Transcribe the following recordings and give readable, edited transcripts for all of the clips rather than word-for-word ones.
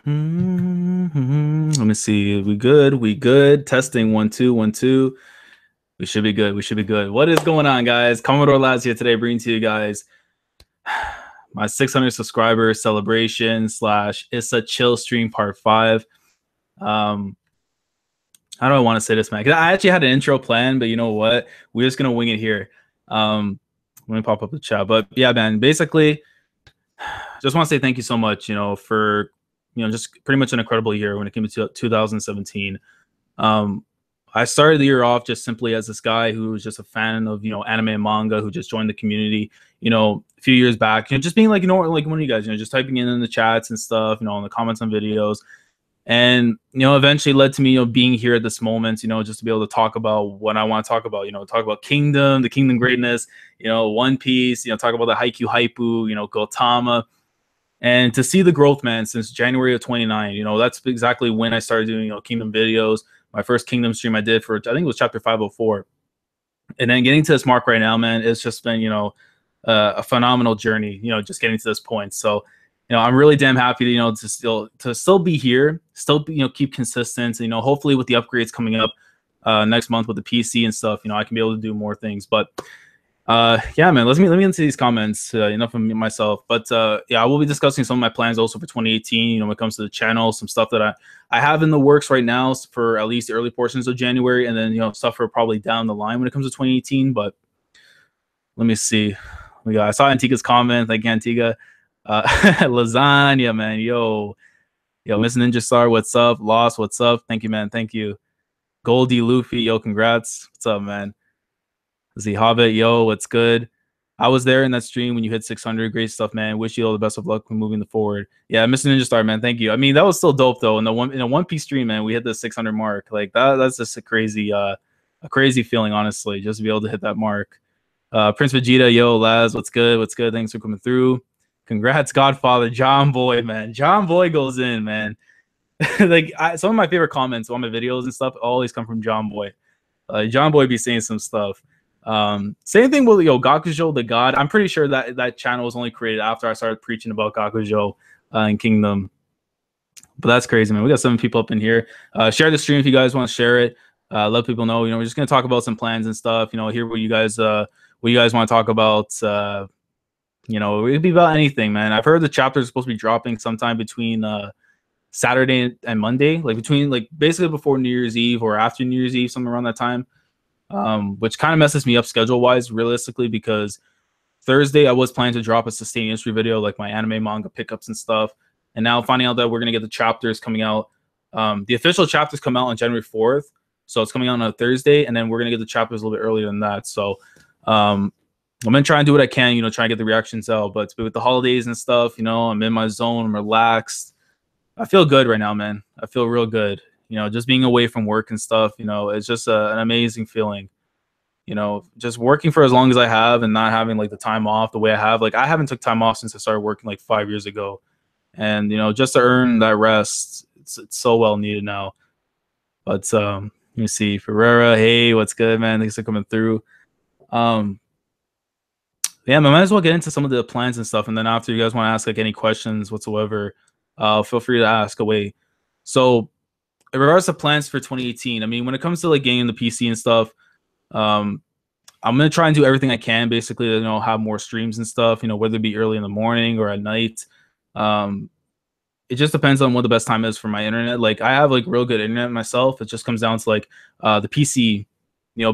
Let me see. We good? We good? Testing 1 2 1 2. We should be good. We should be good. What is going on, guys? Commodore Labs here today, bringing to you guys my 600 subscriber celebration slash Issa chill stream part 5. How do I want to say this, man? 'Cause I actually had an intro plan, but you know what? We're just gonna wing it here. Let me pop up the chat. But yeah, man. Basically, just want to say thank you so much. For just pretty much an incredible year when it came to 2017. Um, I started the year off just simply as this guy who was just a fan of anime and manga, who just joined the community a few years back, just being like like one of you guys, just typing in the chats and stuff, in the comments on videos, and eventually led to me being here at this moment, just to be able to talk about what I want to talk about, talk about Kingdom, the Kingdom greatness, One Piece, talk about the Haikyuu Hypu, Gotama, and to see the growth, man, since January of 29. That's exactly when I started doing Kingdom videos. My first Kingdom stream I did for, I think it was chapter 504, and then getting to this mark right now, man, it's just been a phenomenal journey, just getting to this point. So I'm really damn happy to still be here, still keep consistent. Hopefully with the upgrades coming up next month with the PC and stuff, I can be able to do more things. But yeah, man, let me get into these comments. Enough of me, myself, but yeah, I will be discussing some of my plans also for 2018. When it comes to the channel, some stuff that I have in the works right now for at least the early portions of January, and then stuff for probably down the line when it comes to 2018. But let me see. I saw Antika's comment. Thank you, Antika. Lasagna, man. Yo, Miss Ninja Star, what's up? Lost, what's up? Thank you, man. Thank you. Goldie Luffy, yo, congrats. What's up, man? Z Hobbit, yo, what's good? I was there in that stream when you hit 600. Great stuff, man. Wish you all the best of luck when moving forward. Yeah, Mr. Ninja Star, man. Thank you. I mean, that was still dope though. In a One Piece stream, man, we hit the 600 mark. Like that's just a crazy feeling, honestly, just to be able to hit that mark. Prince Vegeta, yo, Laz, what's good? What's good? Thanks for coming through. Congrats, Godfather. John Boy, man. John Boy goes in, man. Like some of my favorite comments on my videos and stuff always come from John Boy. John Boy be saying some stuff. Same thing with Gakujo the God. I'm pretty sure that channel was only created after I started preaching about Gakujo and Kingdom. But that's crazy, man. We got 7 people up in here. Share the stream if you guys want to share it. Let people know. We're just gonna talk about some plans and stuff. Hear what you guys want to talk about. It could be about anything, man. I've heard the chapter is supposed to be dropping sometime between Saturday and Monday, like basically before New Year's Eve or after New Year's Eve, somewhere around that time. Which kind of messes me up schedule wise, realistically, because Thursday I was planning to drop a sustained history video, like my anime manga pickups and stuff. And now finding out that we're gonna get the chapters coming out. The official chapters come out on January 4th, so it's coming out on a Thursday, and then we're gonna get the chapters a little bit earlier than that. So I'm gonna try and do what I can, try and get the reactions out. But with the holidays and stuff, I'm in my zone, I'm relaxed. I feel good right now, man. I feel real good. Just being away from work and stuff, it's just an amazing feeling. Just working for as long as I have and not having like the time off the way I have. Like I haven't took time off since I started working like 5 years ago. And, just to earn that rest, it's so well needed now. But let me see. Ferreira, hey, what's good, man? Thanks for coming through. Yeah, I might as well get into some of the plans and stuff. And then after you guys want to ask like any questions whatsoever, feel free to ask away. So in regards to plans for 2018, I mean, when it comes to like getting the PC and stuff, I'm gonna try and do everything I can, basically, to have more streams and stuff. Whether it be early in the morning or at night. It just depends on what the best time is for my internet. Like I have like real good internet myself. It just comes down to like the PC,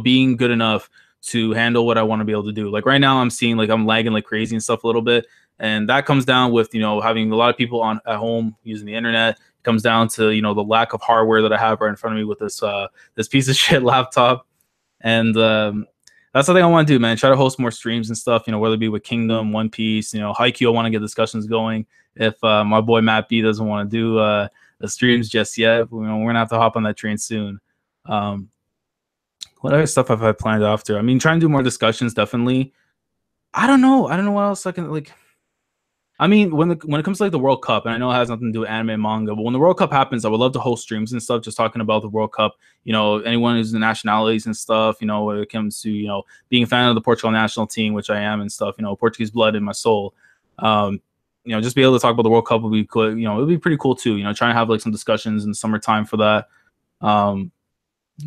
being good enough to handle what I want to be able to do. Like right now, I'm seeing like I'm lagging like crazy and stuff a little bit, and that comes down with having a lot of people at home using the internet. It comes down to the lack of hardware that I have right in front of me with this piece of shit laptop, and that's the thing I want to do, man. Try to host more streams and stuff. Whether it be with Kingdom, One Piece, Haikyuu. I want to get discussions going. If my boy Matt B doesn't want to do the streams just yet, we're gonna have to hop on that train soon. What other stuff have I planned after? I mean, trying to do more discussions, definitely. I don't know what else I can like. I mean, when it comes to like the World Cup, and I know it has nothing to do with anime and manga, but when the World Cup happens, I would love to host streams and stuff, just talking about the World Cup. Anyone who's the nationalities and stuff. When it comes to being a fan of the Portugal national team, which I am and stuff. Portuguese blood in my soul. just be able to talk about the World Cup would be cool. It would be pretty cool too. Trying to have like some discussions in the summertime for that. Um,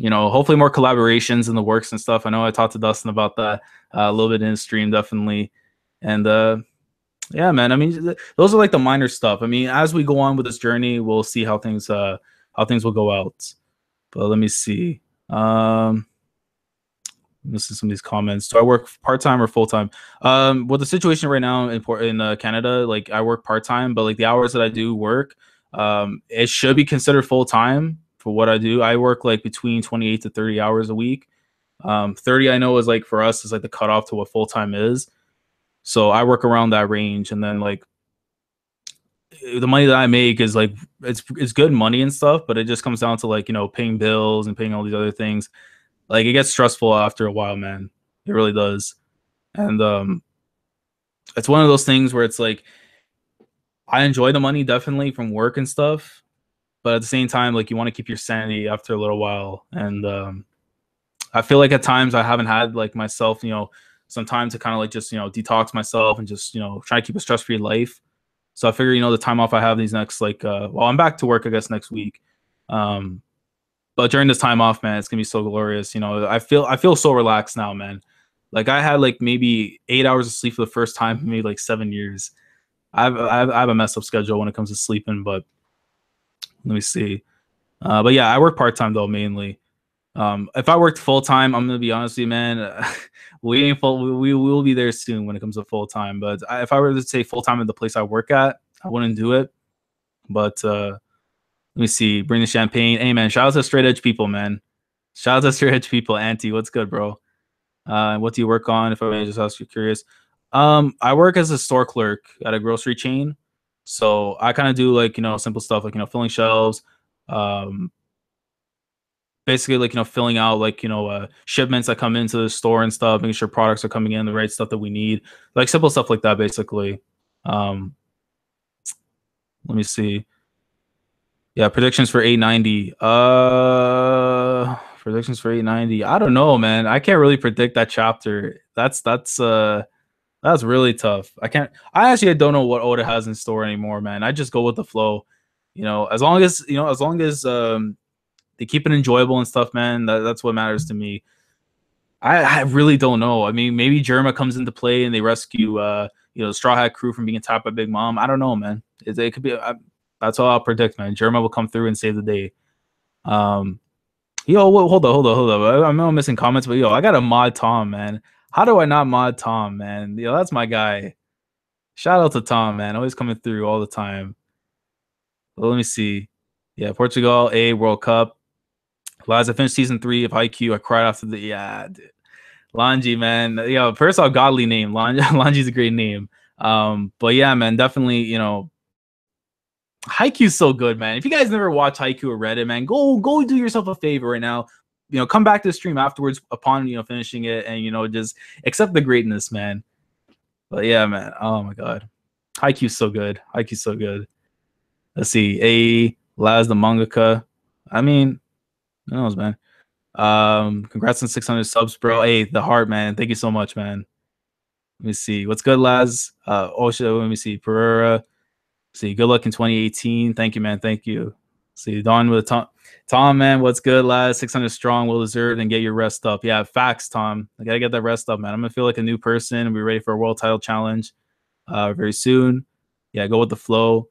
hopefully more collaborations in the works and stuff. I know I talked to Dustin about that a little bit in the stream, definitely. And yeah, man. I mean, those are like the minor stuff. I mean, as we go on with this journey, we'll see how things will go out. But let me see. Listen to some of these comments. Do I work part time or full time? With the situation right now in Canada, like I work part time, but like the hours that I do work, it should be considered full time for what I do. I work like between 28 to 30 hours a week. 30 I know is like for us is like the cutoff to what full time is. So I work around that range, and then like the money that I make is like it's good money and stuff, but it just comes down to like paying bills and paying all these other things. Like it gets stressful after a while, man. It really does. And it's one of those things where it's like I enjoy the money definitely from work and stuff, but at the same time, like you want to keep your sanity after a little while. And I feel like at times I haven't had like myself, some time to kind of like just detox myself and just try to keep a stress-free life. So I figure the time off I have these next like well, I'm back to work I guess next week. But during this time off, man, it's gonna be so glorious. I feel so relaxed now, man. Like I had like maybe 8 hours of sleep for the first time in maybe like 7 years. I have a messed up schedule when it comes to sleeping, but let me see. But yeah, I work part time though mainly. If I worked full time, I'm gonna be honest with you, man. We ain't full. We will be there soon when it comes to full time. But if I were to say full time at the place I work at, I wouldn't do it. But let me see. Bring the champagne. Hey, man. Shout out to straight edge people, man. Shout out to straight edge people. Auntie, what's good, bro? What do you work on? If I may just ask you curious. I work as a store clerk at a grocery chain. So I kind of do like, simple stuff like, filling shelves, basically like, filling out like, shipments that come into the store and stuff, making sure products are coming in, the right stuff that we need, like simple stuff like that, basically. Let me see. Yeah, predictions for 890. Predictions for 890. I don't know, man. I can't really predict that chapter. That's really tough. I actually don't know what Oda has in store anymore, man. I just go with the flow. As long as they keep it enjoyable and stuff, man, that's what matters to me. I really don't know. I mean, maybe Germa comes into play and they rescue the Straw Hat crew from being attacked by Big Mom. I don't know, man. It could be that's all I'll predict, man. Germa will come through and save the day. Hold up. I'm missing comments, but I got to mod Tom, man. How do I not mod Tom, man? That's my guy. Shout out to Tom, man. Always coming through all the time. Well, let me see. Yeah, Portugal, World Cup. Lads, I finished season 3 of Haikyuu. I cried after dude. Lanji, man. First off, godly name. Lanji's a great name. But yeah, man, definitely, Haikyuu's so good, man. If you guys never watched Haikyuu or read it, man, go do yourself a favor right now. Come back to the stream afterwards upon finishing it, and just accept the greatness, man. But yeah, man. Oh my god, Haikyuu's so good. Haikyuu's so good. Let's see. Laz the mangaka. I mean, who knows, man. Congrats on 600 subs, bro. Hey, the heart, man. Thank you so much, man. Let me see. What's good, Laz? Let me see. Pereira. See, good luck in 2018. Thank you, man. Thank you. See, Don with Tom, man. What's good, lad? 600 strong, well deserved, and get your rest up. Yeah, facts, Tom. I gotta get that rest up, man. I'm gonna feel like a new person and be ready for a world title challenge very soon. Yeah, go with the flow.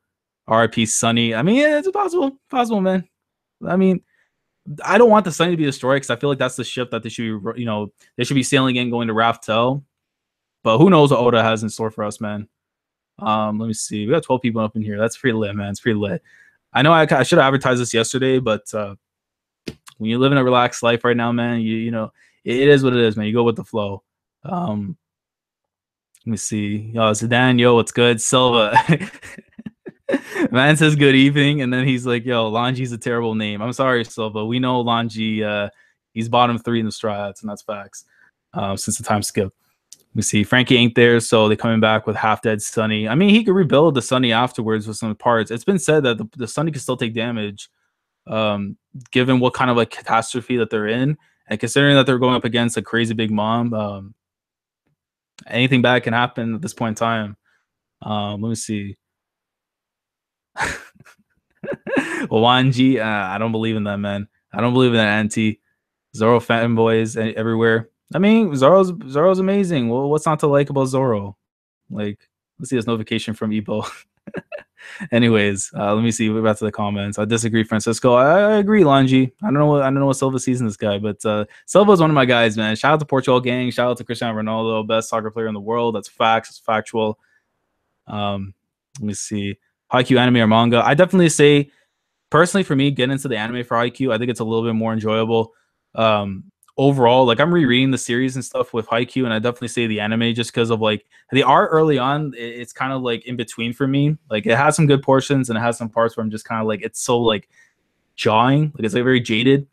RIP Sunny. I mean, yeah, it's possible, man. I mean, I don't want the Sunny to be destroyed because I feel like that's the ship that they should be, they should be sailing in, going to Raftel. But who knows what Oda has in store for us, man. Let me see. We got 12 people up in here. That's pretty lit, man. It's pretty lit. I know I should have advertised this yesterday, but when you live in a relaxed life right now, man, it is what it is, man. You go with the flow. Let me see. Yo, Zidane, what's good? Silva. Man says good evening, and then he's like, yo, Lanji's a terrible name. I'm sorry, Silva. We know Lanji, he's bottom 3 in the Straw Hats, and that's facts. Since the time skip. We see Frankie ain't there, so they're coming back with half-dead Sunny. I mean, he could rebuild the Sunny afterwards with some parts. It's been said that the Sunny can still take damage, given what kind of like catastrophe that they're in, and considering that they're going up against a crazy Big Mom. Anything bad can happen at this point in time. Let me see. Wanji, I don't believe in that, man. I don't believe in that anti Zoro fanboys everywhere. I mean, Zoro's amazing. Well, what's not to like about Zoro? Like, let's see this notification from Ebo. Anyways, let me see. We're back to the comments. I disagree, Francisco. I agree, Lanji. I don't know what Silva sees in this guy, but Silva's one of my guys, man. Shout out to Portugal gang. Shout out to Cristiano Ronaldo, best soccer player in the world. That's facts. It's factual. Let me see. Haikyuu anime or manga? I definitely say, personally, for me, getting into the anime for Haikyuu, I think it's a little bit more enjoyable. Overall, like I'm rereading the series and stuff with Haikyuu, and I definitely say the anime just because of like the art early on. It's kind of like in between for me. Like it has some good portions and it has some parts where I'm just kind of like it's so like jawing, like it's like very jaded.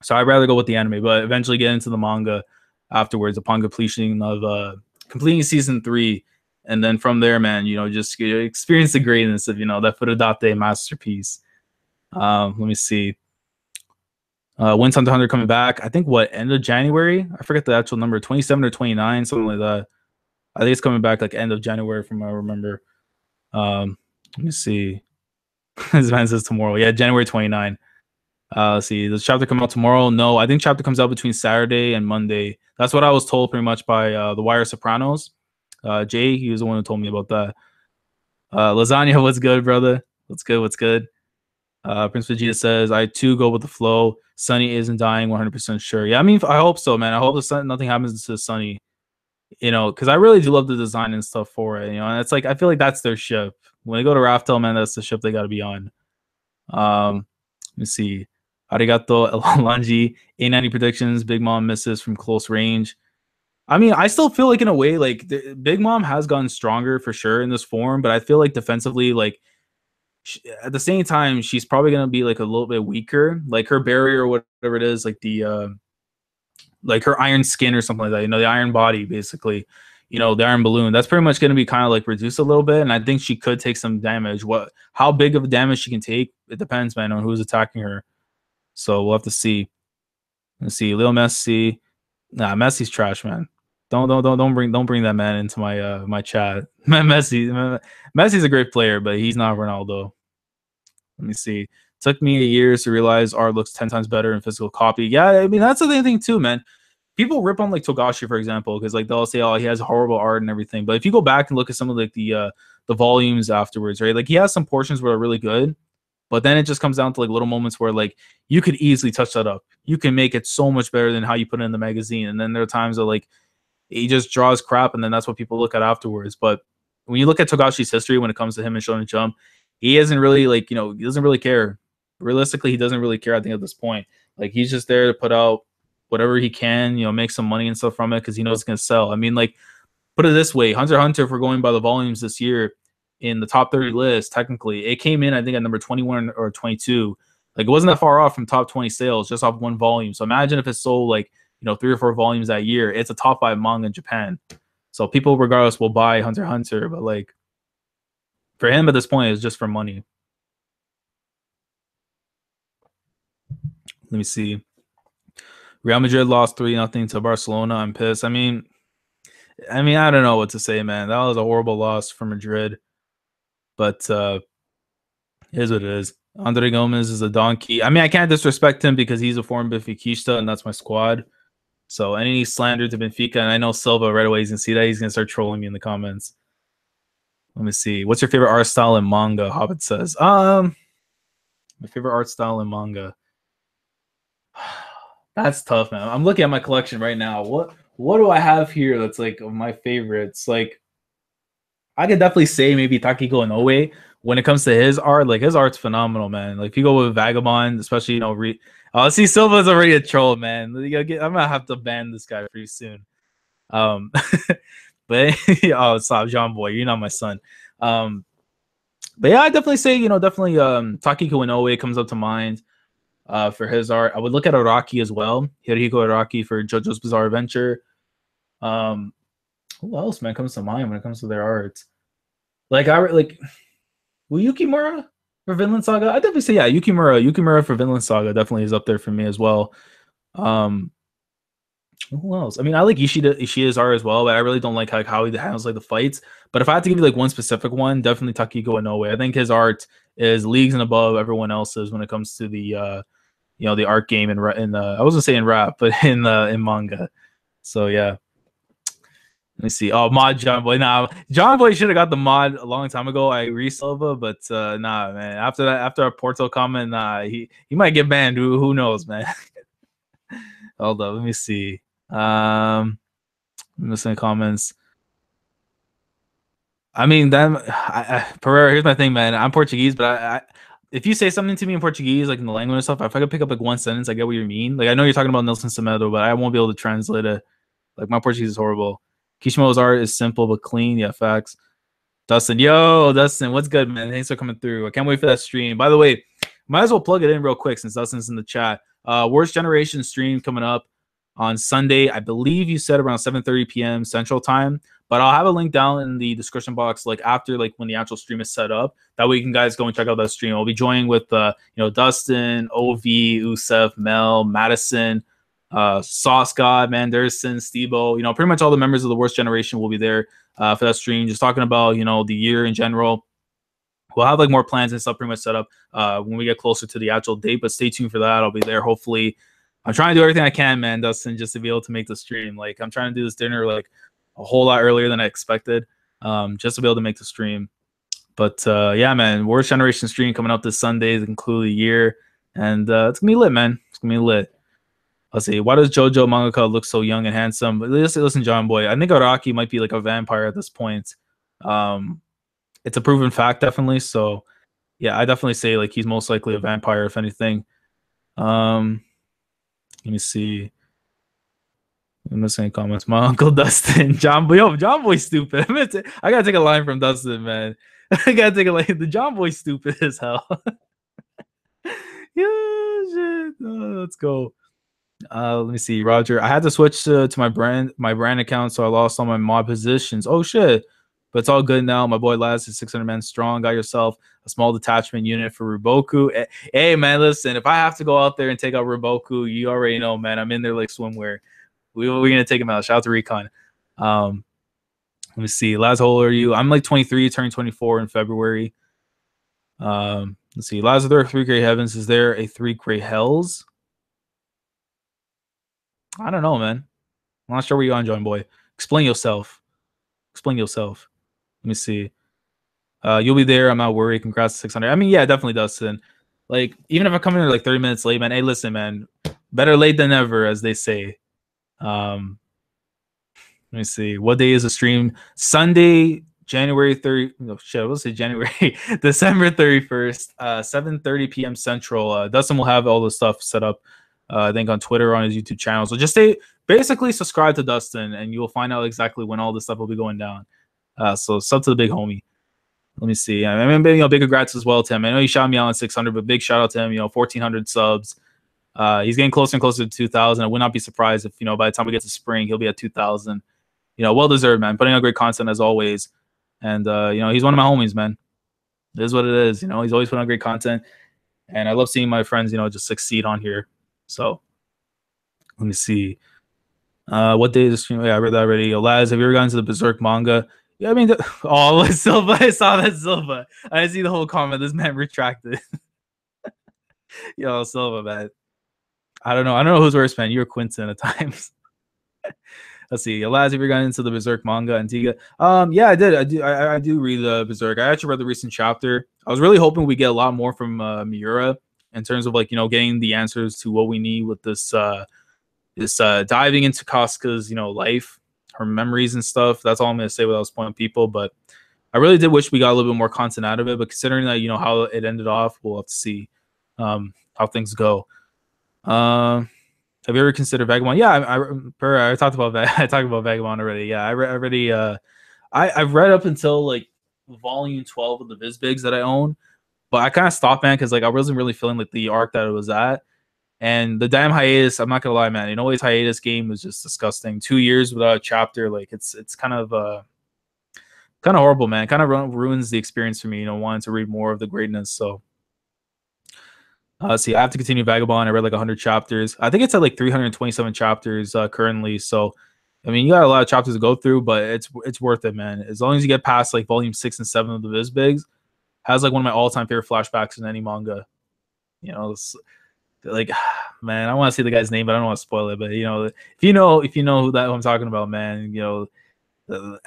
So I'd rather go with the anime, but eventually get into the manga afterwards upon completion of completing season 3. And then from there, man, just experience the greatness of, that Furudate masterpiece. Let me see. When's Hunter x Hunter coming back? I think end of January? I forget the actual number, 27 or 29, something like that. I think it's coming back like end of January from what I remember. Let me see. This man says tomorrow. Yeah, January 29. Let's see. Does chapter come out tomorrow? No, I think chapter comes out between Saturday and Monday. That's what I was told pretty much by The Wire Sopranos. Jay, he was the one who told me about that. Lasagna, what's good, brother? What's good? Prince Vegeta says, I too go with the flow. Sunny isn't dying, 100% sure. Yeah, I mean, I hope so, man. I hope nothing happens to Sunny, because I really do love the design and stuff for it, and it's like, I feel like that's their ship. When they go to Raftel, man, that's the ship they got to be on. Let me see. Arigato, Elanji, A90 predictions, Big Mom misses from close range. I mean, I still feel like in a way, like Big Mom has gotten stronger for sure in this form, but I feel like defensively, like at the same time, she's probably gonna be like a little bit weaker. Like her barrier or whatever it is, like the like her iron skin or something like that. The iron body, basically. The iron balloon. That's pretty much gonna be kind of like reduced a little bit, and I think she could take some damage. How big of a damage she can take, it depends, man, on who's attacking her. So we'll have to see. Let's see, Lil Messi. Nah, Messi's trash, man. Don't bring that man into my my chat. Messi's a great player, but he's not Ronaldo. Let me see. Took me years to realize art looks 10 times better in physical copy. Yeah, I mean that's the thing too, man. People rip on like Togashi, for example, because like they'll say, oh, he has horrible art and everything. But if you go back and look at some of like the volumes afterwards, right? Like he has some portions where are really good, but then it just comes down to like little moments where like you could easily touch that up. You can make it so much better than how you put it in the magazine. And then there are times that like he just draws crap, and then that's what people look at afterwards. But when you look at Togashi's history when it comes to him and Shonen Jump, he isn't really like, he doesn't really care. Realistically, he doesn't really care, I think, at this point. Like he's just there to put out whatever he can, make some money and stuff from it because he knows it's gonna sell. I mean, like, put it this way, Hunter x Hunter, if we're going by the volumes this year in the top 30 list, technically, it came in, I think, at number 21 or 22. Like it wasn't that far off from top 20 sales just off one volume. So imagine if it sold like 3 or 4 volumes that year. It's a top 5 manga in Japan. So people regardless will buy Hunter x Hunter, but like for him at this point, it's just for money. Let me see. Real Madrid lost 3-0 to Barcelona. I'm pissed. I mean, I don't know what to say, man. That was a horrible loss for Madrid. But it is what it is. Andre Gomez is a donkey. I mean, I can't disrespect him because he's a former Benfica and that's my squad. So any slander to Benfica, and I know Silva right away, he's gonna see that, he's gonna start trolling me in the comments. Let me see. What's your favorite art style in manga? Hobbit says. My favorite art style in manga. That's tough, man. I'm looking at my collection right now. What do I have here that's like of my favorites? Like, I could definitely say maybe Takiko Inoue. When it comes to his art, like his art's phenomenal, man. Like if you go with Vagabond, especially see Silva's already a troll, man. I'm gonna have to ban this guy pretty soon. But oh, stop, John Boy, you're not my son. But yeah, I definitely say Takiko Inoue comes up to mind for his art. I would look at Araki as well, Hirohiko Araki for JoJo's Bizarre Adventure. Who else, man, comes to mind when it comes to their art? Like Yukimura for Vinland Saga. I definitely say Yukimura for Vinland Saga definitely is up there for me as well. Who else? I mean, I like Ishida's art as well, but I really don't like how he handles like the fights. But if I had to give you like one specific one, definitely Takiko Inoue. I think his art is leagues and above everyone else's when it comes to the the art game in the I wasn't saying rap, but in manga. So yeah. Let me see. Oh, mod John Boy. Nah, John Boy should have got the mod a long time ago. I agree, Silva, but nah, man. After that, after a Porto comment, nah, he might get banned. Who knows, man? Hold up, let me see. Missing comments. I mean, Pereira. Here's my thing, man. I'm Portuguese, but if you say something to me in Portuguese, like in the language and stuff, if I could pick up like one sentence, I get what you mean. Like I know you're talking about Nelson Semedo, but I won't be able to translate it. Like my Portuguese is horrible. Kishimo's art is simple but clean. Yeah, facts. Dustin, yo, Dustin, what's good, man? Thanks for coming through. I can't wait for that stream. By the way, might as well plug it in real quick since Dustin's in the chat. Worst Generation stream coming up on Sunday. I believe you said around 7:30 p.m. Central Time, but I'll have a link down in the description box, like after like when the actual stream is set up. That way you can guys go and check out that stream. I'll be joining with Dustin, Ov, Usef, Mel, Madison, Sauce God, Manderson, Stebo, pretty much all the members of the Worst Generation will be there for that stream, just talking about the year in general. We'll have like more plans and stuff pretty much set up when we get closer to the actual date, but stay tuned for that. I'll be there. Hopefully, I'm trying to do everything I can, man, Dustin, just to be able to make the stream. Like I'm trying to do this dinner like a whole lot earlier than I expected, just to be able to make the stream. But yeah, man, Worst Generation stream coming up this Sunday to conclude the year, and it's gonna be lit, man. It's gonna be lit. Let's see. Why does JoJo mangaka look so young and handsome? Listen, John Boy. I think Araki might be like a vampire at this point. It's a proven fact, definitely. So, yeah, I definitely say like he's most likely a vampire, if anything. Let me see. I'm missing comments. My uncle Dustin, John Boy. Yo, John Boy's stupid. I gotta take a line from Dustin, man. I gotta take a line. The John Boy's stupid as hell. Yeah, shit. Let's go. Let me see, Roger. I had to switch to my brand account, so I lost all my mod positions. Oh shit! But it's all good now. My boy Laz is 600 men strong. Got yourself a small detachment unit for Ruboku. Hey man, listen. If I have to go out there and take out Ruboku, you already know, man. I'm in there like swimwear. We're gonna take him out. Shout out to Recon. Let me see, Laz. How old are you? I'm like 23, turning 24 in February. Let's see, Laz. Are there 3 gray heavens? Is there a 3 gray hells? I don't know, man. I'm not sure where you're on, John Boy. Explain yourself. Explain yourself. Let me see. You'll be there. I'm not worried. Congrats to 600. I mean, yeah, definitely, Dustin. Like, even if I come in here like 30 minutes late, man. Hey, listen, man. Better late than never, as they say. Let me see. What day is the stream? Sunday, January 30. No shit. We'll say January, December 31st, 7:30 p.m. Central. Dustin will have all the stuff set up. I think on Twitter or on his YouTube channel. So just basically subscribe to Dustin, and you will find out exactly when all this stuff will be going down. So sub to the big homie. Let me see. I mean, big congrats as well to him. I know he shot me out on 600, but big shout out to him. 1,400 subs. He's getting closer and closer to 2,000. I would not be surprised if by the time we get to spring, he'll be at 2,000. Well deserved, man. Putting out great content as always, and he's one of my homies, man. It is what it is. He's always putting out great content, and I love seeing my friends, just succeed on here. So let me see. What day is the stream? Yeah, I read that already. Yo, Laz, have you ever gotten to the Berserk manga? Yeah, I mean, oh, Silva. I saw that, Silva. I see the whole comment. This man retracted. Yo, Silva, man. I don't know who's worse, man. You're Quinton at times. Let's see. Laz, have you gotten into the Berserk manga, Antigua? Yeah, I did. I do read the Berserk. I actually read the recent chapter. I was really hoping we get a lot more from Miura in terms of like getting the answers to what we need with this diving into Casca's life, her memories and stuff. That's all I'm gonna say without spoiling people. But I really did wish we got a little bit more content out of it. But considering that how it ended off, we'll have to see how things go. Have you ever considered Vagabond? Yeah, I talked about that. I talked about Vagabond already. Yeah, I've read up until like volume 12 of the Vizbigs that I own. But I kind of stopped, man, because like I wasn't really feeling like the arc that it was at, and the damn hiatus. I'm not gonna lie, man. His hiatus game was just disgusting. 2 years without a chapter, like it's kind of horrible, man. Kind of ruins the experience for me. Wanting to read more of the greatness. So See, I have to continue Vagabond. I read like 100 chapters. I think it's at like 327 chapters currently. So, I mean, you got a lot of chapters to go through, but it's worth it, man. As long as you get past like volume 6 and 7 of the Vizbigs, has like one of my all time favorite flashbacks in any manga. You know, it's like, man, I want to say the guy's name, but I don't want to spoil it. But if you know who I'm talking about, man,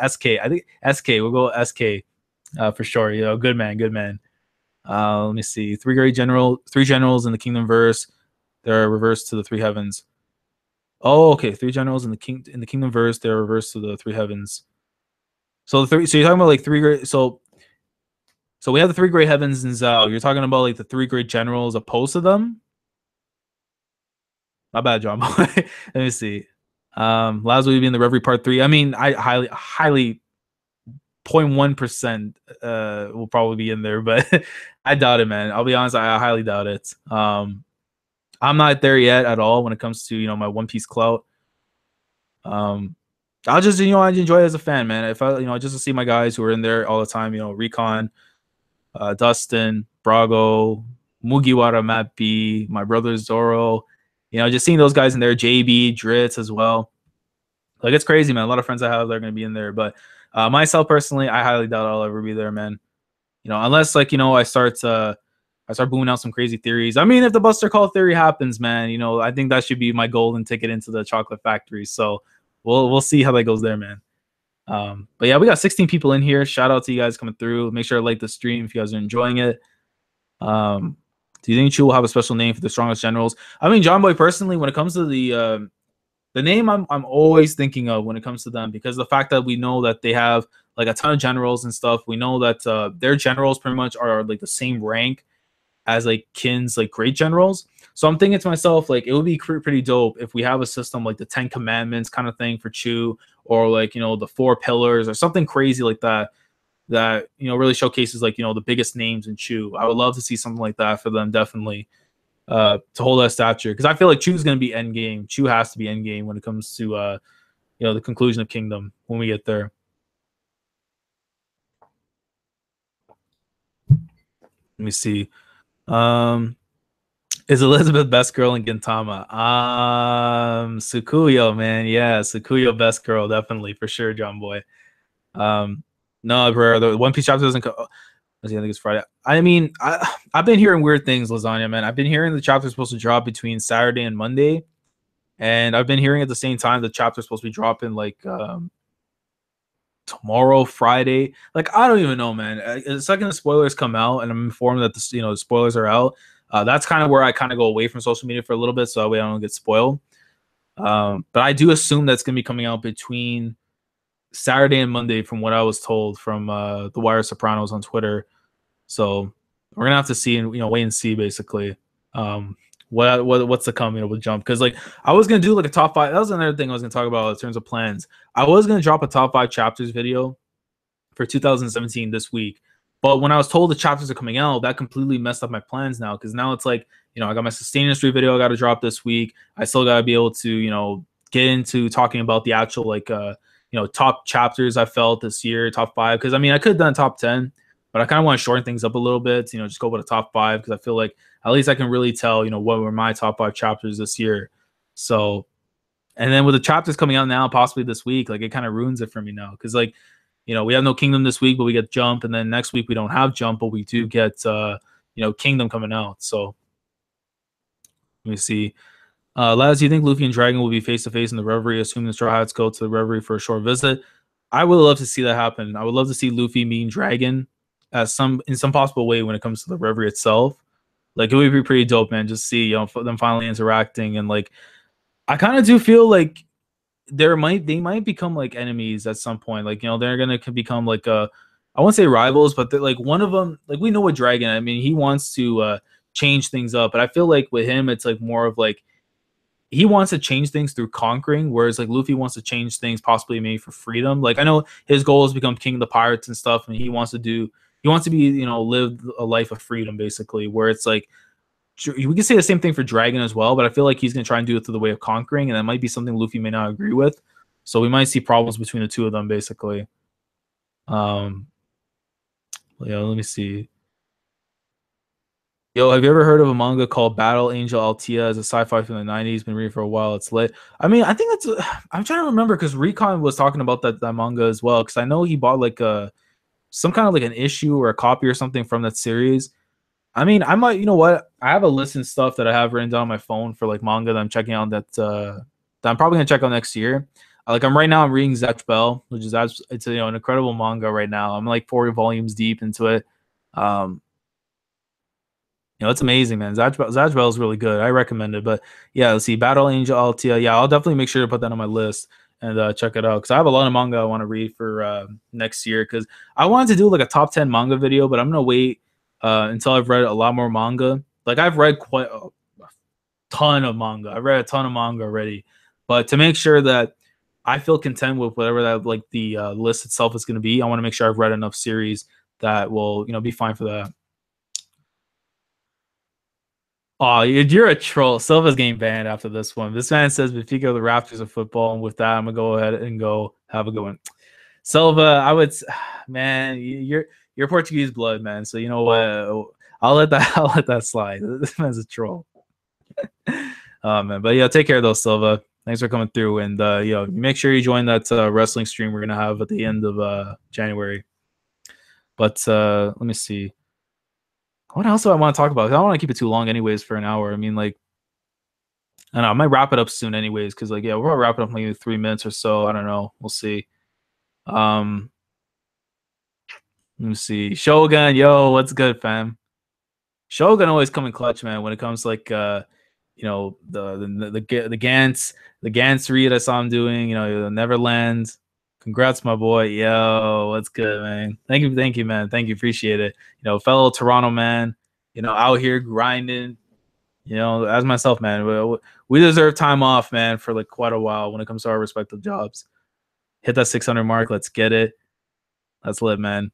SK. I think SK. We'll go SK for sure. Good man, good man. Let me see. Three generals in the Kingdom verse. They're reversed to the three heavens. Oh, okay. Three generals in the Kingdom verse. They're reversed to the three heavens. So so you're talking about like three great. So we have the three great heavens in Zao. You're talking about like the three great generals opposed to them. My bad, John. Let me see. Lazo will be in the Reverie Part 3. I mean, I highly 0.1% will probably be in there, but I doubt it, man. I'll be honest, I highly doubt it. I'm not there yet at all when it comes to my One Piece clout. I'll just I enjoy it as a fan, man. If I just to see my guys who are in there all the time, Recon, Dustin, Brago, Mugiwara, Matt B, my brother Zoro, just seeing those guys in there, JB, Dritz as well. Like, it's crazy, man. A lot of friends I have, they're going to be in there. But myself personally, I highly doubt I'll ever be there, man. Unless like, I start booming out some crazy theories. I mean, if the Buster Call theory happens, man, I think that should be my golden ticket into the chocolate factory. So we'll see how that goes there, man. But yeah, we got 16 people in here. Shout out to you guys coming through. Make sure to like the stream if you guys are enjoying it. Do you think Chu will have a special name for the strongest generals? I mean, John Boy, personally, when it comes to the name I'm always thinking of when it comes to them, because the fact that we know that they have like a ton of generals and stuff, we know that their generals pretty much are like the same rank as like Kin's like great generals. So I'm thinking to myself, like, it would be pretty dope if we have a system like the 10 Commandments kind of thing for Chu, or like the 4 pillars or something crazy like that really showcases like the biggest names in Chu. I would love to see something like that for them, definitely, to hold that stature, because I feel like Chu's going to be end game. Chu has to be end game when it comes to the conclusion of Kingdom when we get there. Let me see. Is Elizabeth best girl in Gintama? Sukuyo, man. Yeah, Sukuyo best girl, definitely, for sure, John Boy. No, bro, the One Piece chapter doesn't come. I think it's Friday. I mean, I've been hearing weird things, Lasagna, man. I've been hearing the chapter's supposed to drop between Saturday and Monday, and I've been hearing at the same time the chapter's supposed to be dropping like tomorrow, Friday. Like, I don't even know, man. The second the spoilers come out and I'm informed that the spoilers are out, that's kind of where I kind of go away from social media for a little bit, so that way I don't get spoiled. But I do assume that's gonna be coming out between Saturday and Monday, from what I was told from the Wire Sopranos on Twitter. So we're gonna have to see and wait and see, basically. What's to come with Jump, because like I was gonna do like a top 5. That was another thing I was gonna talk about in terms of plans. I was gonna drop a top 5 chapters video for 2017 this week, but when I was told the chapters are coming out, that completely messed up my plans now, because now it's like I got my Sustain Industry video I got to drop this week. I still got to be able to get into talking about the actual like top chapters I felt this year, top 5, because I mean I could have done top 10, but I kind of want to shorten things up a little bit, just go with a top 5, because I feel like at least I can really tell, what were my top 5 chapters this year. So, and then with the chapters coming out now, possibly this week, like it kind of ruins it for me now, because like, we have no Kingdom this week, but we get Jump, and then next week we don't have Jump, but we do get Kingdom coming out. So let me see. Lads, do you think Luffy and Dragon will be face to face in the Reverie, assuming the Straw Hats go to the Reverie for a short visit? I would love to see that happen. I would love to see Luffy meeting Dragon in some possible way when it comes to the Reverie itself. Like, it would be pretty dope, man. Just see them finally interacting, and like I kind of do feel like they might become like enemies at some point. Like they're gonna become like I won't say rivals, but they're like one of them. Like, we know with Dragon, I mean, he wants to change things up, but I feel like with him, it's like more of like he wants to change things through conquering, whereas like Luffy wants to change things possibly maybe for freedom. Like, I know his goal is to become king of the pirates and stuff, and he wants to be live a life of freedom, basically, where it's like we can say the same thing for Dragon as well, but I feel like he's going to try and do it through the way of conquering, and that might be something Luffy may not agree with. So we might see problems between the two of them, basically. Yeah, let me see. Yo, have you ever heard of a manga called Battle Angel Altea? It's a sci-fi from the 90s. Been reading for a while. It's lit. I mean, I think that's. I'm trying to remember because Recon was talking about that manga as well. Because I know he bought like a some kind of like an issue or a copy or something from that series. I mean, I might. You know what? I have a list and stuff that I have written down on my phone for like manga that I'm checking out that I'm probably gonna check out next year. Like I'm right now, I'm reading Zatch Bell, which is it's a, an incredible manga right now. I'm like 40 volumes deep into it. Um, it's amazing, man. Zatch Bell is really good. I recommend it. But yeah, let's see. Battle Angel Altea. Yeah, I'll definitely make sure to put that on my list and check it out because I have a lot of manga I want to read for next year. Because I wanted to do like a top 10 manga video, but I'm gonna wait until I've read a lot more manga. Like I've read quite a ton of manga. I've read a ton of manga already, but to make sure that I feel content with whatever that like the list itself is going to be, I want to make sure I've read enough series that will be fine for that. Oh, you're a troll. Silva's getting banned after this one. This man says Benfica are the Raptors of football, and with that, I'm gonna go ahead and go have a good one. Silva, I would, man, you're Portuguese blood, man. So you know what? I'll let that I'll let that slide. This man's a troll. Oh man, but yeah, take care though, Silva. Thanks for coming through, and make sure you join that wrestling stream we're gonna have at the end of January. But let me see. What else do I want to talk about? I don't want to keep it too long, anyways, for an hour. I mean, like, I don't know. I might wrap it up soon, anyways, because like, yeah, we're gonna wrap it up in maybe 3 minutes or so. I don't know. We'll see. Um, let me see. Shogun, yo, what's good, fam? Shogun always come in clutch, man. When it comes to, like, the Gantz read I saw him doing. The Neverland. Congrats, my boy. Yo, what's good, man? Thank you, man. Thank you, appreciate it. Fellow Toronto man. Out here grinding. As myself, man, we deserve time off, man, for like quite a while when it comes to our respective jobs. Hit that 600 mark. Let's get it. That's lit, man.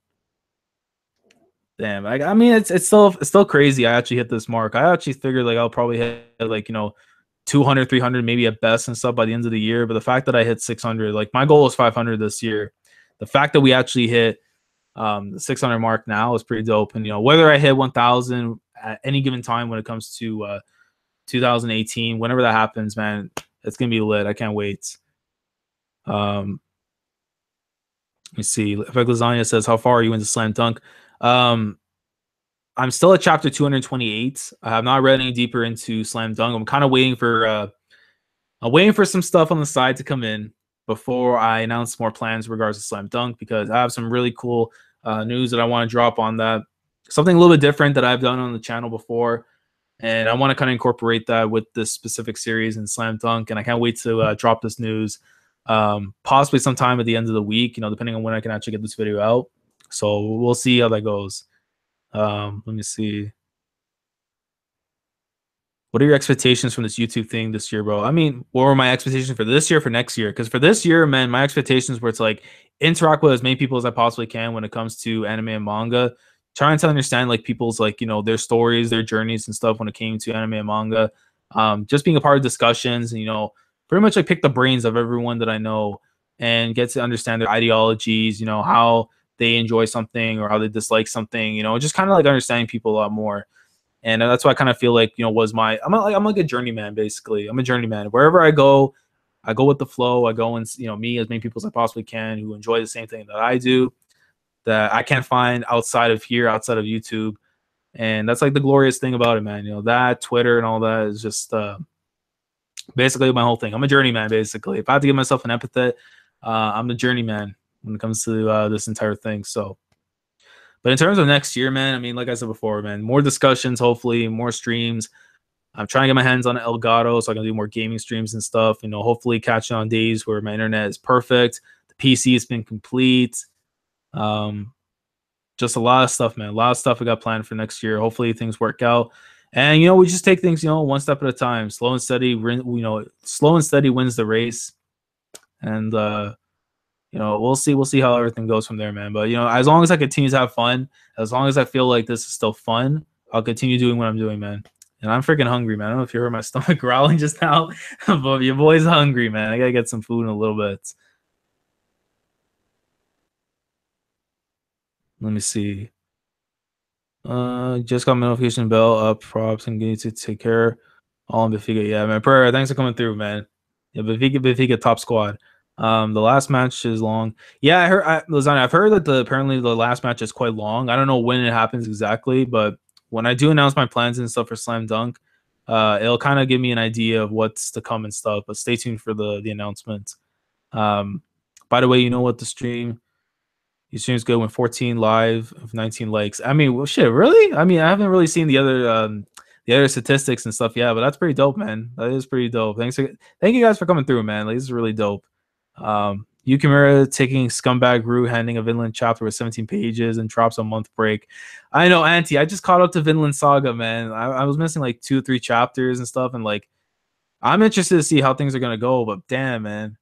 Damn, I mean, it's still crazy. I actually hit this mark. I actually figured like I'll probably hit like 200, 300, maybe at best and stuff by the end of the year. But the fact that I hit 600, like my goal was 500 this year. The fact that we actually hit the 600 mark now is pretty dope. And whether I hit 1,000 at any given time when it comes to 2018, whenever that happens, man, it's gonna be lit. I can't wait. Let me see. Effect Lasagna says, "How far are you into Slam Dunk?" Um, I'm still at chapter 228. I have not read any deeper into Slam Dunk. I'm kind of waiting for some stuff on the side to come in before I announce more plans in regards to Slam Dunk because I have some really cool news that I want to drop on that. Something a little bit different that I've done on the channel before. And I want to kind of incorporate that with this specific series in Slam Dunk. And I can't wait to drop this news possibly sometime at the end of the week, depending on when I can actually get this video out. So we'll see how that goes. Let me see. What are your expectations from this YouTube thing this year, bro? I mean, what were my expectations for this year, for next year? Because for this year, man, my expectations were to like interact with as many people as I possibly can when it comes to anime and manga, trying to understand like people's like their stories, their journeys and stuff when it came to anime and manga. Just being a part of discussions and pretty much like pick the brains of everyone that I know and get to understand their ideologies, how they enjoy something or how they dislike something, just kind of like understanding people a lot more. And that's why I kind of feel like was I'm like a journeyman basically. I'm a journeyman. Wherever I go with the flow. I go and meet as many people as I possibly can who enjoy the same thing that I do, that I can't find outside of here, outside of YouTube. And that's like the glorious thing about it, man. That Twitter and all that is just basically my whole thing. I'm a journeyman basically. If I have to give myself an epithet, I'm the journeyman when it comes to this entire thing. So. But in terms of next year, man, I mean, like I said before, man, more discussions, hopefully, more streams. I'm trying to get my hands on Elgato so I can do more gaming streams and stuff. Hopefully catching on days where my internet is perfect. The PC has been complete. Just a lot of stuff, man. A lot of stuff we got planned for next year. Hopefully things work out. And, we just take things, one step at a time. Slow and steady, slow and steady wins the race. And, we'll see how everything goes from there, man. But as long as I continue to have fun, as long as I feel like this is still fun, I'll continue doing what I'm doing, man. And I'm freaking hungry, man. I don't know if you heard my stomach growling just now, but your boy's hungry, man. I gotta get some food in a little bit. Let me see. Just got my notification bell up. Props and need to take care. All in Benfica. Yeah, man. Prayer. Thanks for coming through, man. Yeah, Benfica top squad. The last match is long. Yeah, I heard, Lasagna. I've heard that apparently the last match is quite long. I don't know when it happens exactly, but when I do announce my plans and stuff for Slam Dunk, it'll kind of give me an idea of what's to come and stuff. But stay tuned for the announcement. By the way, you know what the stream. Your stream's good when 14 live of 19 likes. I mean, well, shit, really? I mean, I haven't really seen the other statistics and stuff. Yeah, but that's pretty dope, man. That is pretty dope. Thank you guys for coming through, man. Like, this is really dope. Yukimura taking Scumbag Rue, handing a Vinland chapter with 17 pages and drops a month break. I know, Auntie. I just caught up to Vinland Saga, man. I was missing like 2 or 3 chapters and stuff, and like, I'm interested to see how things are gonna go. But damn, man,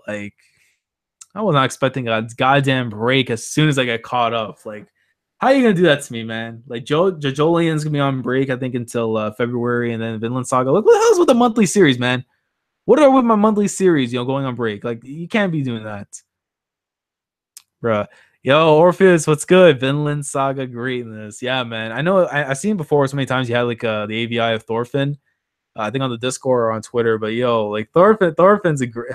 like, I was not expecting a goddamn break as soon as I get caught up. Like, how are you gonna do that to me, man? Like, JoJolian's gonna be on break, I think, until February, and then Vinland Saga. Look, what the hell's with the monthly series, man? What are with my monthly series? Going on break. Like, you can't be doing that, bruh. Yo, Orpheus, what's good? Vinland Saga greatness. Yeah, man. I know I've seen before so many times. You had like the AVI of Thorfinn. I think on the Discord or on Twitter. But yo, like Thorfinn's a great.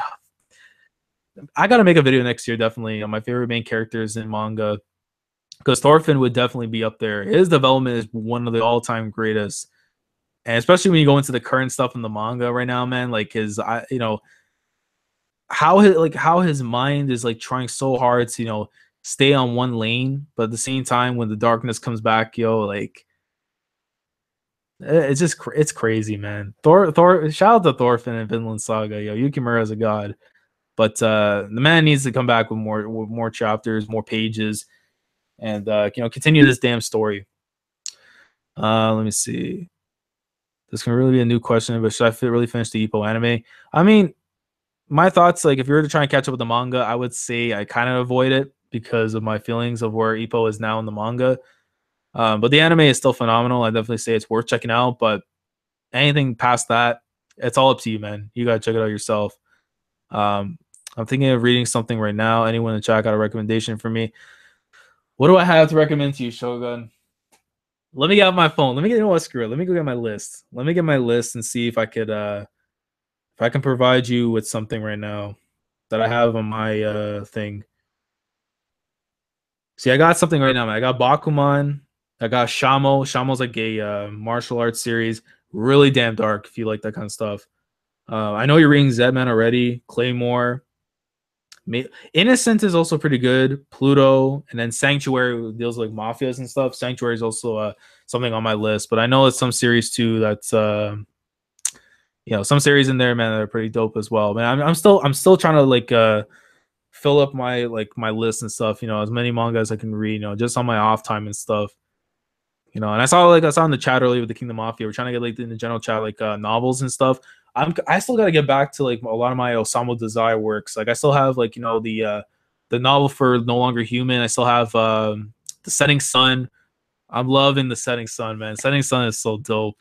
I gotta make a video next year, definitely, on my favorite main characters in manga, because Thorfinn would definitely be up there. His development is one of the all-time greatest, and especially when you go into the current stuff in the manga right now, man. Like how his mind is like trying so hard to stay on one lane, but at the same time, when the darkness comes back, like it's crazy, man. Shout out to Thorfinn and Vinland Saga, Yukimura is a god. But the man needs to come back with more chapters, more pages, and continue this damn story. Let me see. This can really be a new question, but should I really finish the Ippo anime? I mean, my thoughts, like, if you were to try and catch up with the manga, I would say I kind of avoid it because of my feelings of where Ippo is now in the manga. But the anime is still phenomenal. I definitely say it's worth checking out. But anything past that, it's all up to you, man. You gotta check it out yourself. I'm thinking of reading something right now. Anyone in chat got a recommendation for me? What do I have to recommend to you, Shogun? Let me get out my phone. Let me get screw it. Let me go get my list. Let me get my list and see if I could if I can provide you with something right now that I have on my thing. See, I got something right now, man. I got Bakuman. I got Shamo. Shamo's like a martial arts series. Really damn dark if you like that kind of stuff. I know you're reading Zedman already. Claymore. Innocent is also pretty good. Pluto, and then Sanctuary deals with like mafias and stuff. Sanctuary is also something on my list, but I know it's some series too that's some series in there, man, that are pretty dope as well. Man, I'm still trying to like fill up my list and stuff. As many manga as I can read. Just on my off time and stuff. And I saw in the chat earlier with the Kingdom Mafia. We're trying to get like in the general chat like novels and stuff. I still got to get back to like a lot of my Osamu Dazai works. Like I still have like the novel for No Longer Human. I still have The Setting Sun. I'm loving The Setting Sun, man. Setting Sun is so dope.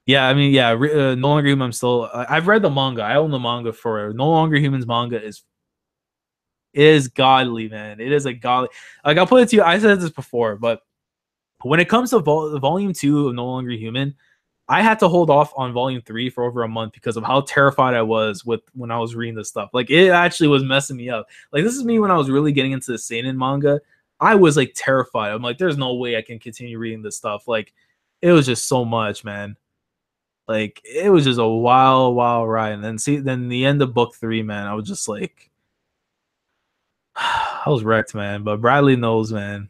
Yeah, I mean, yeah, No Longer Human. I've read the manga. I own the manga for it. No Longer Human's manga is godly, man. It is a godly. Like I'll put it to you. I said this before, but when it comes to volume 2 of No Longer Human, I had to hold off on volume 3 for over a month because of how terrified I was when I was reading this stuff. Like it actually was messing me up. Like this is me when I was really getting into the seinen manga. I was like terrified. I'm like, there's no way I can continue reading this stuff. Like it was just so much, man. Like it was just a wild ride. And then the end of book 3, man, I was just like, I was wrecked, man. But Bradley knows, man.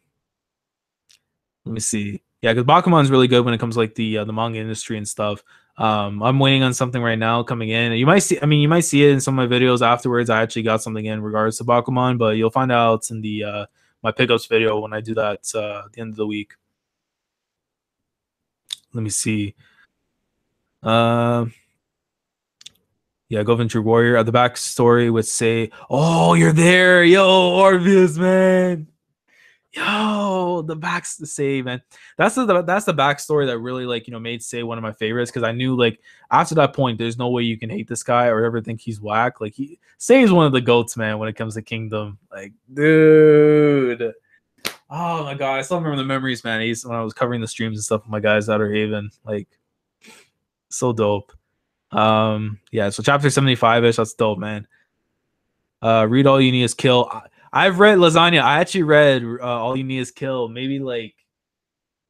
Let me see. Yeah, because Bakuman's really good when it comes to like the manga industry and stuff. I'm waiting on something right now coming in. You might see it in some of my videos afterwards. I actually got something in regards to Bakuman, but you'll find out in the my pickups video when I do that at the end of the week. Let me see. Yeah, Go Venture Warrior. At the backstory would say, "Oh, you're there, yo, Orpheus, man." Yo, the say, man. That's the backstory that really made Say one of my favorites, because I knew like after that point there's no way you can hate this guy or ever think he's whack. Like Say is one of the goats, man, when it comes to Kingdom. Like, dude. Oh my god, I still remember the memories, man. He's when I was covering the streams and stuff with my guys out of Haven, like so dope. Yeah, so chapter 75ish, that's dope, man. Read All You Need Is Kill. I've read Lasagna. I actually read All You Need Is Kill maybe like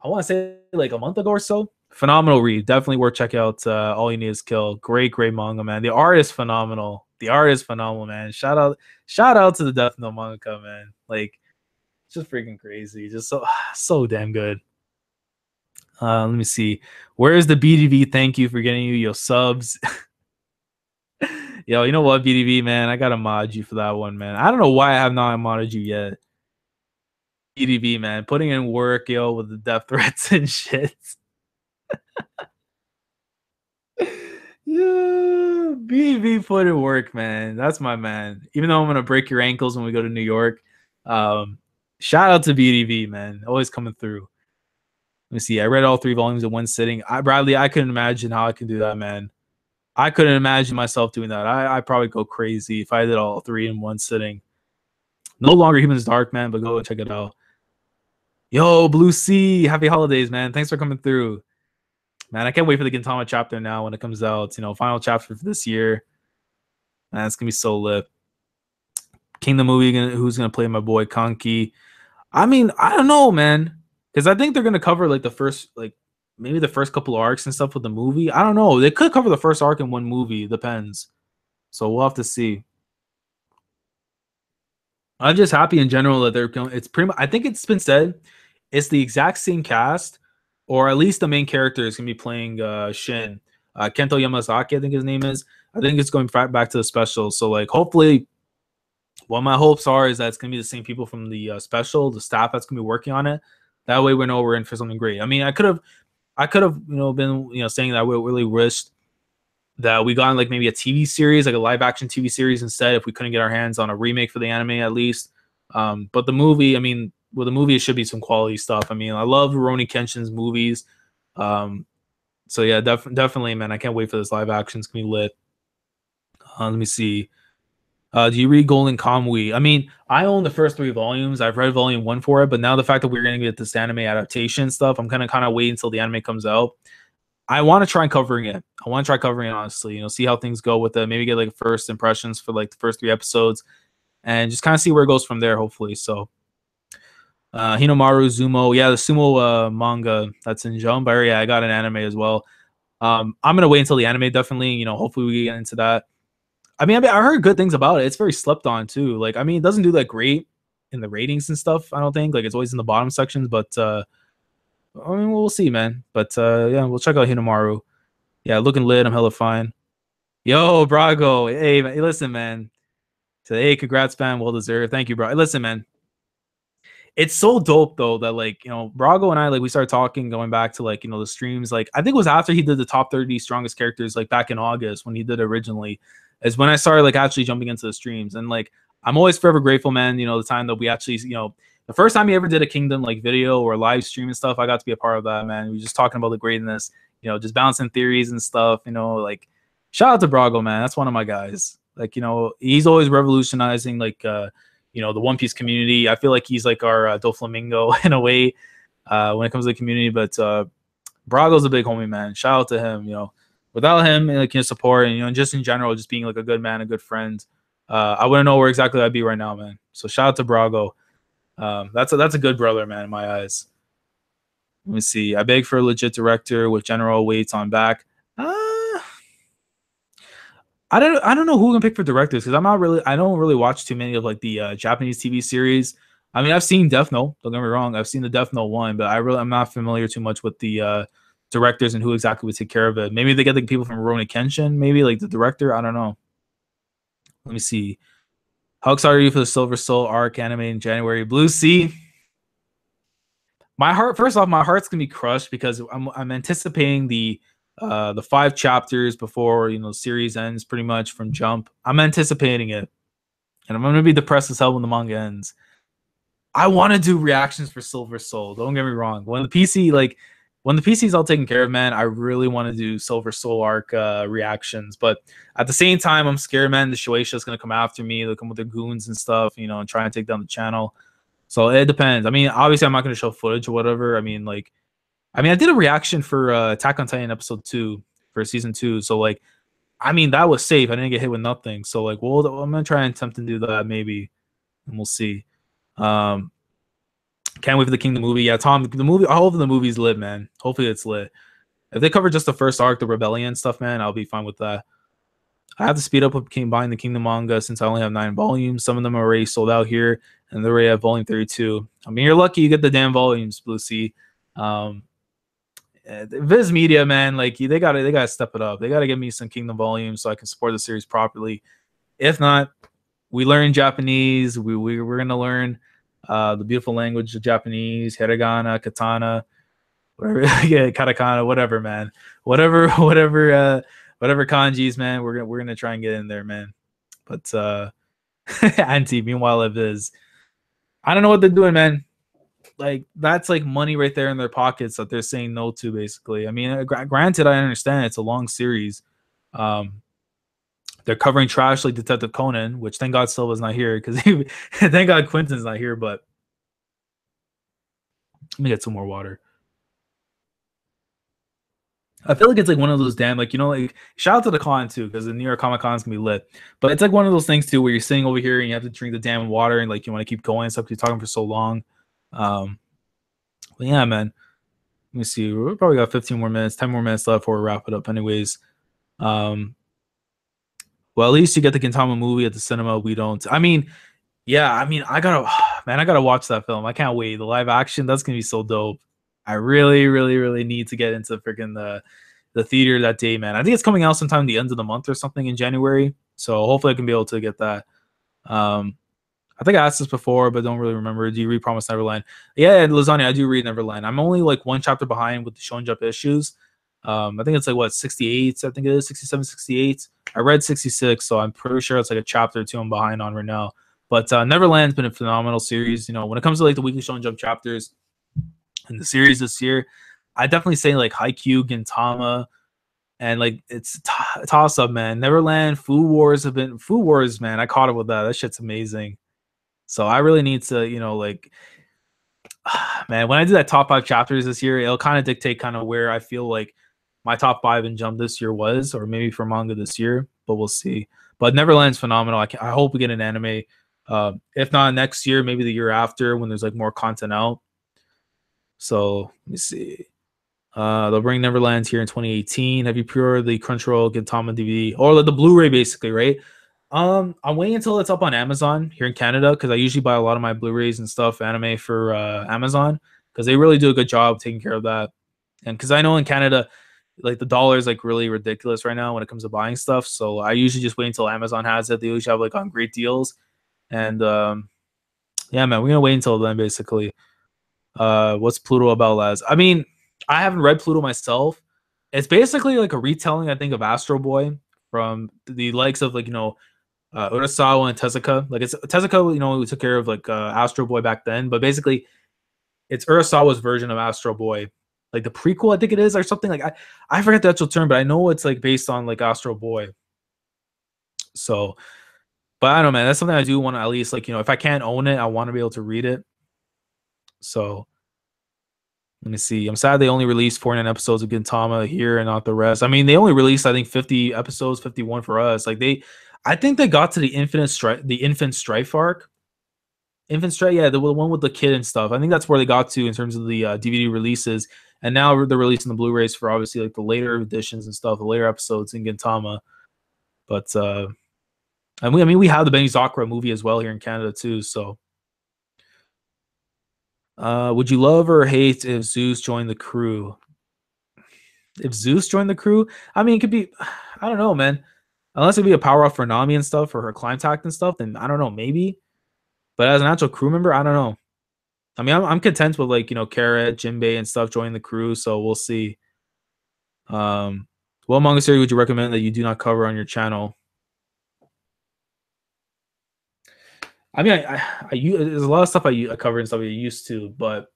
I want to say like a month ago or so. Phenomenal read. Definitely worth checking out. All You Need Is Kill. Great, great manga, man. The art is phenomenal. The art is phenomenal, man. Shout out to the Death Note manga, man. Like, just freaking crazy. Just so damn good. Let me see. Where's the BDV? Thank you for getting you your subs. Yo, you know what, BDV, man? I gotta mod you for that one, man. I don't know why I have not modded you yet. BDV, man, putting in work, yo, with the death threats and shit. Yeah, BDV put in work, man. That's my man. Even though I'm gonna break your ankles when we go to New York, um, shout out to BDV, man. Always coming through. Let me see. I read all 3 volumes in one sitting. Bradley, I couldn't imagine how I can do that, man. I couldn't imagine myself doing that. I probably go crazy if I did all 3 in one sitting. No longer Humans Dark, man, but go check it out. Yo, Blue Sea, happy holidays, man. Thanks for coming through. Man, I can't wait for the Gintama chapter now when it comes out. You know, final chapter for this year. Man, it's gonna be so lit. King the movie, who's gonna play my boy Kanki? I mean, I don't know, man, because I think they're gonna cover like the first, like maybe the first couple arcs and stuff with the movie. I don't know. They could cover the first arc in one movie. It depends. So we'll have to see. I'm just happy in general that they're going. It's pretty much, I think it's been said it's the exact same cast, or at least the main character is gonna be playing Shin. Kento Yamazaki, I think his name is. I think it's going back to the special. So like hopefully what my hopes are is that it's gonna be the same people from the special, the staff that's gonna be working on it. That way we know we're in for something great. I mean, I could have been saying that I really wished that we got like maybe a TV series, like a live action TV series instead, if we couldn't get our hands on a remake for the anime at least. But the movie, I mean, with the movie, it should be some quality stuff. I mean, I love Rurouni Kenshin's movies. So yeah, definitely, man. I can't wait for this live action. It's gonna be lit. Let me see. Do you read Golden Kamuy? I mean, I own the first 3 volumes. I've read volume 1 for it, but now the fact that we're gonna get this anime adaptation stuff, I'm gonna kind of wait until the anime comes out. I want to try covering it. I want to try covering it honestly. You know, see how things go with it. Maybe get like first impressions for like the first 3 episodes, and just kind of see where it goes from there. Hopefully, so. Hinomaru Zumo, yeah, the sumo manga that's in Jump. Yeah, I got an anime as well. I'm gonna wait until the anime. Definitely, you know, hopefully we get into that. I mean, I heard good things about it. It's very slept on too. Like, I mean, it doesn't do that great in the ratings and stuff. I don't think like it's always in the bottom sections, but I mean, we'll see, man. But yeah, we'll check out Hinomaru. Yeah, looking lit. I'm hella fine. Yo, Brago. Hey, man, listen, man. So, hey, congrats, man. Well deserved. Thank you, bro. Listen, man. It's so dope though that like, you know, Brago and I, like, we started talking going back to like, you know, the streams. Like, I think it was after he did the top 30 strongest characters, like back in August when he did it originally, is when I started like actually jumping into the streams. And like, I'm always forever grateful, man. You know, the time that we actually, you know, the first time he ever did a Kingdom like video or live stream and stuff, I got to be a part of that, man. We were just talking about the greatness, you know, just bouncing theories and stuff, you know, like shout out to Brago, man. That's one of my guys. Like, you know, he's always revolutionizing like you know, the One Piece community. I feel like he's like our Doflamingo in a way when it comes to the community. But Brago's a big homie, man. Shout out to him. You know, without him, like his support, and you know, just in general, just being like a good man, a good friend, I wouldn't know where exactly I'd be right now, man. So shout out to Brago. That's a good brother, man, in my eyes. Let me see. I beg for a legit director with general weights on back. I don't know who we can pick for directors because I don't really watch too many of like the Japanese TV series. I mean, I've seen Death Note. Don't get me wrong, I've seen the Death Note one, but I'm not familiar too much with the directors and who exactly would take care of it. Maybe they get the people from Rurouni Kenshin, maybe like the director. I don't know. Let me see. How excited are you for the Silver Soul arc anime in January? Blue Sea. My heart. First off, my heart's gonna be crushed because I'm anticipating the 5 chapters before, you know, the series ends pretty much from Jump. I'm anticipating it, and I'm gonna be depressed as hell when the manga ends. I want to do reactions for Silver Soul. Don't get me wrong. When the PC's all taken care of, man, I really want to do Silver Soul arc reactions. But at the same time, I'm scared, man. The Shueisha is gonna come after me. They'll come with their goons and stuff, you know, and try and take down the channel. So it depends. I mean, obviously, I'm not going to show footage or whatever. I mean, like, I did a reaction for Attack on Titan episode 2 for season 2. So like, I mean, that was safe. I didn't get hit with nothing. So like, well, I'm gonna try and attempt to do that maybe, and we'll see. Um, can't wait for the Kingdom movie. Yeah, Tom, the movie, all of the movies lit, man. Hopefully it's lit. If they cover just the first arc, the rebellion stuff, man, I'll be fine with that. I have to speed up with buying the Kingdom manga since I only have 9 volumes. Some of them are already sold out here, and they're already at volume 32. I mean, you're lucky you get the damn volumes, Blue Sea. Viz Media, man, like they gotta step it up. They gotta give me some Kingdom volumes so I can support the series properly. If not, we learn Japanese. We're gonna learn the beautiful language of Japanese, hiragana, katana, whatever, yeah, katakana, whatever, man, whatever kanjis, man. We're gonna try and get in there, man. But anti. Meanwhile, it is. I don't know what they're doing, man. Like that's like money right there in their pockets that they're saying no to. Basically, I mean, granted, I understand it's a long series. They're covering trash like Detective Conan, which thank God Silva's not here because thank God Quentin's not here. But let me get some more water. I feel like it's like one of those damn, like, like shout out to the con too, because the New York Comic Con's gonna be lit. But it's like one of those things too where you're sitting over here and you have to drink the damn water and like you want to keep going and stuff because you're talking for so long. But yeah, man. Let me see. We probably got 15 more minutes, 10 more minutes left before we wrap it up, anyways. Well, at least you get the Gintama movie at the cinema. We don't. I mean, yeah. I mean, I gotta watch that film. I can't wait. The live action, that's gonna be so dope. I really, really, really need to get into freaking the theater that day, man. I think it's coming out sometime the end of the month or something in January. So hopefully I can be able to get that. I think I asked this before, but don't really remember. Do you read Promised Neverland? Yeah, Lasagna, I do read Neverland. I'm only like one chapter behind with the Shonen Jump issues. I think it's like what 68. I think it is 67, 68. I read 66, so I'm pretty sure it's like a chapter or two I'm behind on right now. But Neverland's been a phenomenal series. When it comes to like the weekly Shonen Jump chapters in the series this year, I definitely say like Haikyuu, Gintama, and like it's toss up, man. Neverland, Food Wars, man. I caught up with that. That shit's amazing. So I really need to, like, man, when I do that top 5 chapters this year, it'll kind of dictate kind of where I feel like my top 5 in Jump this year was, or maybe for manga this year, but we'll see. But Neverland's phenomenal. I hope we get an anime. If not next year, maybe the year after when there's like more content out. So let me see. They'll bring Neverland here in 2018. Have you pre-ordered the Crunchyroll Gintama DVD or like the Blu-ray, basically, right? I'm waiting until it's up on Amazon here in Canada because I usually buy a lot of my Blu-rays and stuff anime for Amazon because they really do a good job taking care of that. And because I know in Canada, like the dollar is like really ridiculous right now when it comes to buying stuff. So I usually just wait until Amazon has it. They usually have like on great deals. And yeah, man, we're gonna wait until then basically. What's Pluto about, lads? I mean, I haven't read Pluto myself. It's basically like a retelling, I think, of Astro Boy from the likes of like Urasawa and Tezuka. Like it's Tezuka, who took care of like Astro Boy back then, but basically it's Urasawa's version of Astro Boy, like the prequel, I think it is, or something like I forget the actual term, but I know it's like based on like Astro Boy. So, but I don't know, man. That's something I do want to at least like if I can't own it, I want to be able to read it. So let me see. I'm sad they only released 49 episodes of Gintama here and not the rest. I mean, they only released I think 50 episodes, 51 for us. Like I think they got to the infant strife arc. Infant Strife, yeah, the one with the kid and stuff. I think that's where they got to in terms of the DVD releases. And now they're releasing the Blu-rays for obviously like the later editions and stuff, the later episodes in Gintama. But and we have the Benny Zakura movie as well here in Canada too. So would you love or hate if Zeus joined the crew? If Zeus joined the crew, I mean, it could be, I don't know, man. Unless it'd be a power up for Nami and stuff, for her climb tact and stuff, then I don't know, maybe. But as an actual crew member, I don't know. I mean, I'm content with like Kara, Jinbei, and stuff joining the crew, so we'll see. What manga series would you recommend that you do not cover on your channel? I mean, there's a lot of stuff I cover and stuff I used to, but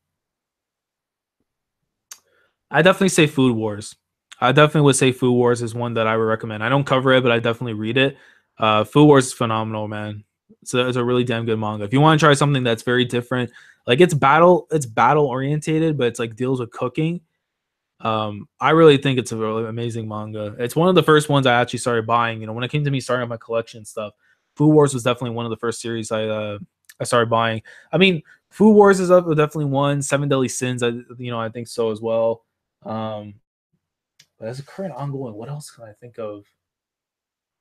I definitely say Food Wars. I definitely would say Food Wars is one that I would recommend. I don't cover it, but I definitely read it. Food Wars is phenomenal, man. it's a really damn good manga. If you want to try something that's very different, like it's battle orientated, but it's like deals with cooking. I really think it's a really amazing manga. It's one of the first ones I actually started buying. You know, when it came to me starting up my collection and stuff, Food Wars was definitely one of the first series I started buying. I mean, Food Wars is up definitely one. Seven Deadly Sins, I think so as well. Um, but as a current ongoing, what else can I think of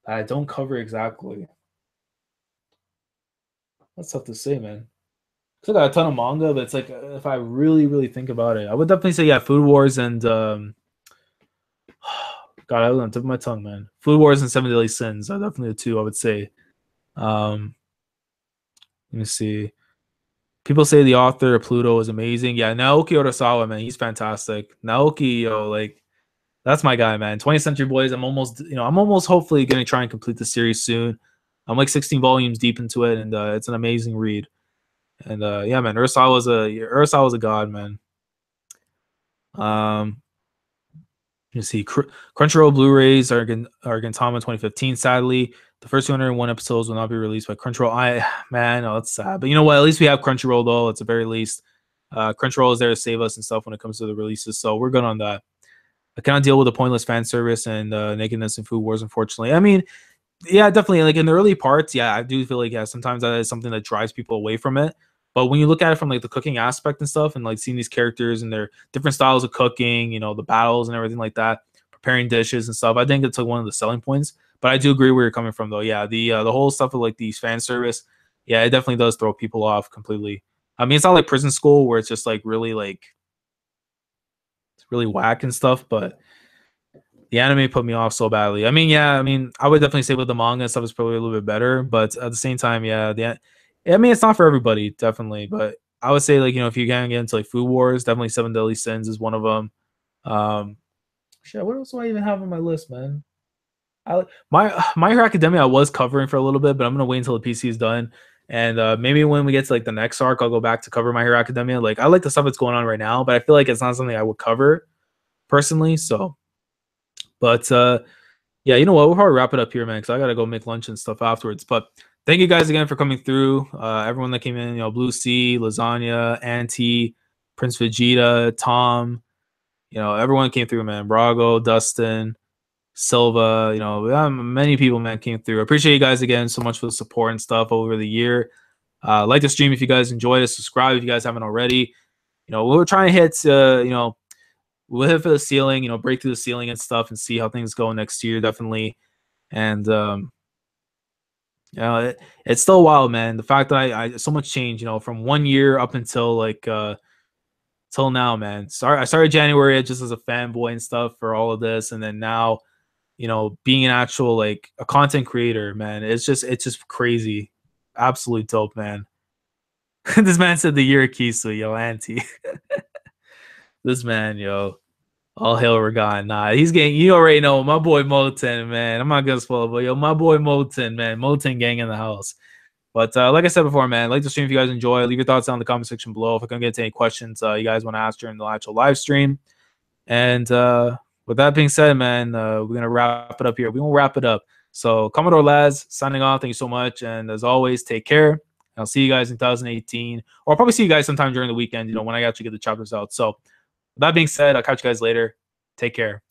that I don't cover exactly? That's tough to say, man. Cause I got a ton of manga, but it's like if I really, really think about it, I would definitely say yeah, Food Wars and God, I was on the tip of my tongue, man. Food Wars and Seven Deadly Sins are definitely the two I would say. Um, let me see. People say the author of Pluto is amazing. Yeah, Naoki Urasawa, man, he's fantastic. Naoki, like that's my guy, man. 20th Century Boys. I'm almost hopefully gonna try and complete the series soon. I'm like 16 volumes deep into it, and it's an amazing read. And yeah, man, Urasawa's a god, man. Um, you see, Crunchyroll Blu-rays are Gintama 2015. Sadly, the first 201 episodes will not be released by Crunchyroll. Man, oh, that's sad. But you know what? At least we have Crunchyroll, though. At the very least, Crunchyroll is there to save us and stuff when it comes to the releases. So we're good on that. I cannot deal with the pointless fan service and nakedness and Food Wars, unfortunately. I mean, yeah, definitely. Like in the early parts, yeah, I do feel like yeah, sometimes that is something that drives people away from it. But when you look at it from like the cooking aspect and stuff, and like seeing these characters and their different styles of cooking, the battles and everything like that, preparing dishes and stuff, I think it's like one of the selling points. But I do agree where you're coming from, though. Yeah, the whole stuff of like these fan service, yeah, it definitely does throw people off completely. I mean, it's not like Prison School where it's just like it's really whack and stuff, but the anime put me off so badly. I mean, yeah, I would definitely say with the manga and stuff is probably a little bit better, but at the same time, yeah, it's not for everybody, definitely. But I would say like if you can get into like Food Wars, definitely Seven Deadly Sins is one of them. Um, shit, what else do I even have on my list, man? My Hero Academia I was covering for a little bit, but I'm gonna wait until the PC is done. And maybe when we get to like the next arc, I'll go back to cover My Hero Academia. Like I like the stuff that's going on right now, but I feel like it's not something I would cover personally. So, but yeah, you know what? We'll probably wrap it up here, man, because I gotta go make lunch and stuff afterwards. But thank you guys again for coming through. Everyone that came in, Blue Sea, Lasagna, Auntie, Prince Vegeta, Tom, everyone came through, man. Brago, Dustin, Silva, many people, man, came through. I appreciate you guys again so much for the support and stuff over the year. Like the stream if you guys enjoyed it. Subscribe if you guys haven't already. We're trying to hit, we'll hit for the ceiling, break through the ceiling and stuff and see how things go next year, definitely. And, it's still wild, man. The fact that I so much change, from 1 year up until like, till now, man. I started January just as a fanboy and stuff for all of this. And then now, being an actual like a content creator, man, it's just crazy. Absolute dope, man. This man said the year of Kisu, yo, Auntie. This man, yo, all hail Ragan. Nah, he's getting, you already know, my boy Moten, man. I'm not gonna spoil it, but yo, my boy Moten, man. Moten gang in the house. But like I said before, man, like the stream if you guys enjoy. Leave your thoughts down in the comment section below. If I can get to any questions you guys want to ask during the actual live stream. And with that being said, man, we're gonna wrap it up here. We won't wrap it up. So Commodore Laz signing off. Thank you so much. And as always, take care. I'll see you guys in 2018. Or I'll probably see you guys sometime during the weekend, when I actually get the chapters out. So with that being said, I'll catch you guys later. Take care.